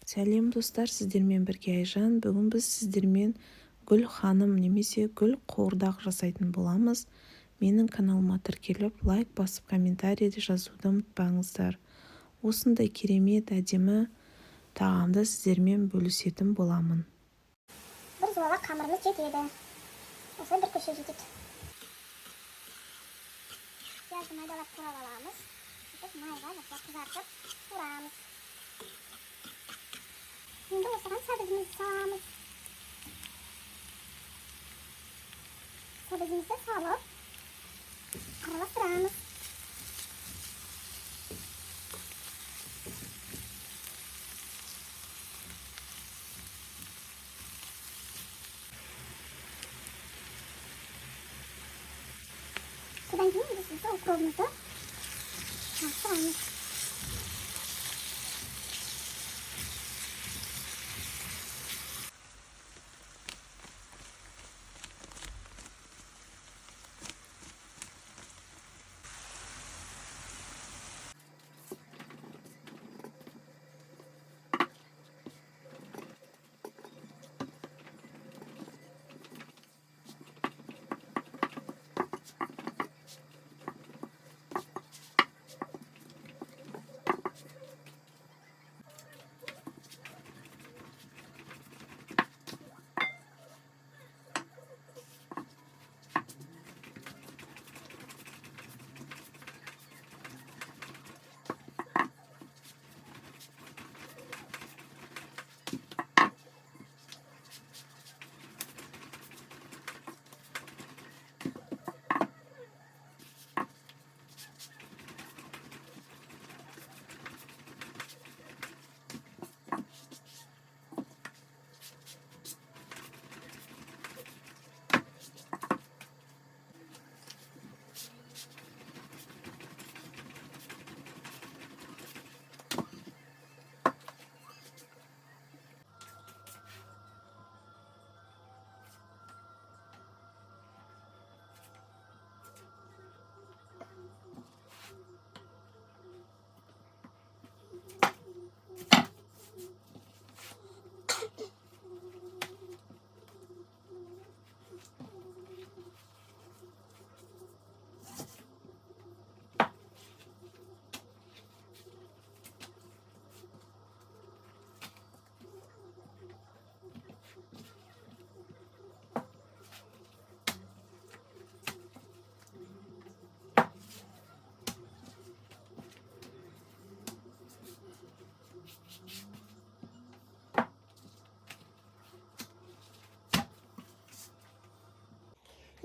Сәлем достар, сіздермен бірге Айжан. Бүгін біз сіздермен гүл ханым немесе гүл қуырдақ жасайтын боламыз. Менің каналыма тіркеліп, лайк басып, комментарий жазуды ұмытпаңыздар. Осындай керемет, әдемі тағамды сіздермен бөлісетін боламын. Бір зуалақ қамырымыз жетеді. Осылай бір көше жетеді. Пиязды майдалап турап аламыз. Майға жақсылап қызартып турамыз. Şimdi осыған сәбізімізді саламыз. Сәбізімізді салып, араластырамыз. Содан кейін біз укробымызды салып.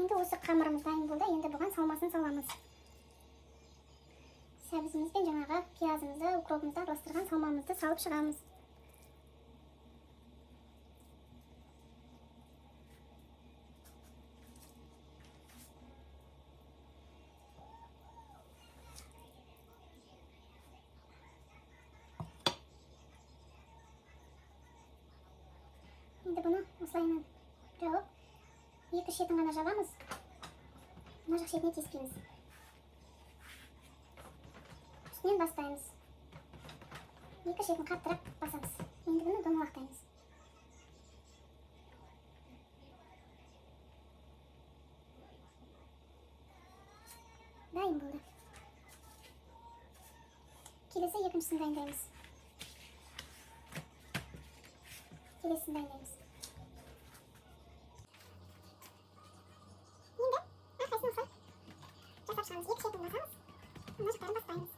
Енді осы қамырымыз дайын болды. Енді бұған салмасын саламыз. Сәбізіміз бен жаңағы пиязымызды, укробымызды араластырған салмамызды салып шығамыз. Енді бұны осылайынан жауып, екі шетін ғана жабамыз. Мына жақ шетіне тиіспейміз. Үстінен бастаймыз. Екі шетін қаттырып басамыз. Енді бұны домалақтаймыз. Дайын болды. Келесі екіншісін дайындаймыз. Келесін дайындаймыз. Екі шетін басамыз, мына жақтарын бастаймыз.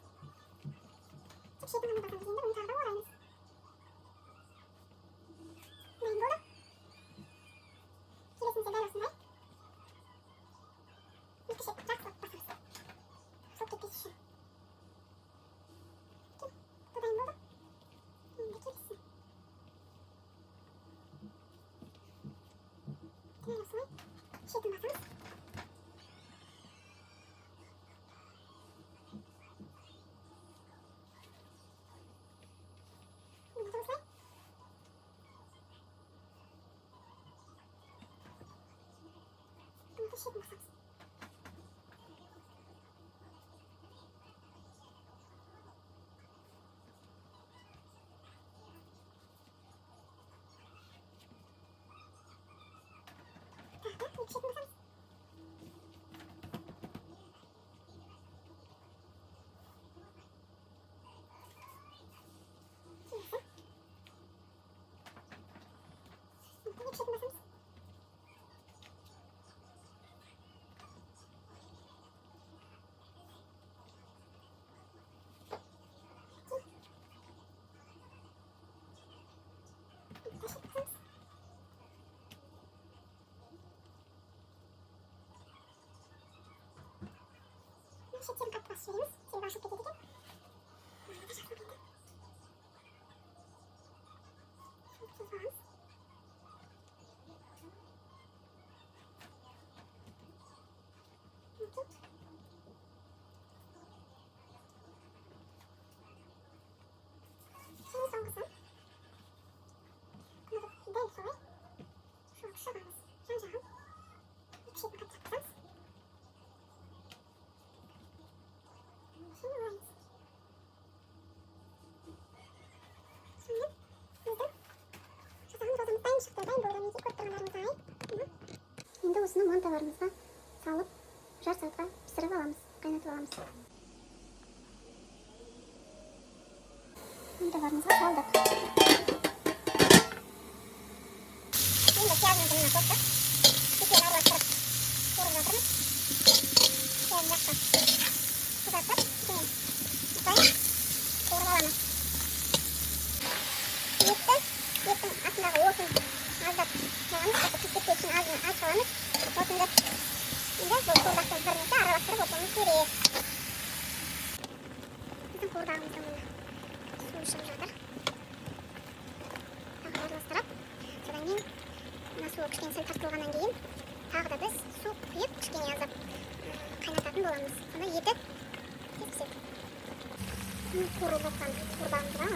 Екі шетін ғана басамыз, енді бұны тағы да ораймыз. Дайын болды. Келесін дәл осындай. Екі шетін жақсылап басамыз. Суып кетпес үшін. Бұл дайын болды. Енді келесін. Дәл осылай шетін басамыз. Şekil basarız. Şekerim katı başlıyoruz. Şimdi başlık getireceğim. Şimdi son kısım. Bunu değil soy. Şu akşamımız. Can bir şey katacağız. Şimdi varız. Şimdi bizden şazağın tozumuzdan çıktı. Ben boylamızı kurtturmalarımıza ait. Şimdi usunu mantalarımızda salıp jar saatқа pişirip alamız. Kaynatıp alamız. Mantalarımızı saldık. Şimdi piyazımızın yanına koyduk. Sütüyle aralattırıp yoğurlatırız. Piyazı yaktık. Kızartıp sütünü koyup yoğurup alamız. Yetin altınдағы отын аздап жағамыз, осы пісіп кеткен азын аз саламыз. Отынды енді бұл қуырдақтың бірінше араластырып отыруымыз керек. Біздің қуырдағымызда мына су шығып жатыр. Тағы араластырып, содан кейін мына су кішкене сәл тартылғаннан кейін тағы да біз су құйып кішкене аздап қайнататын боламыз. Сонда еті тез піседі. Қуырылып жатқан қуырдағымызға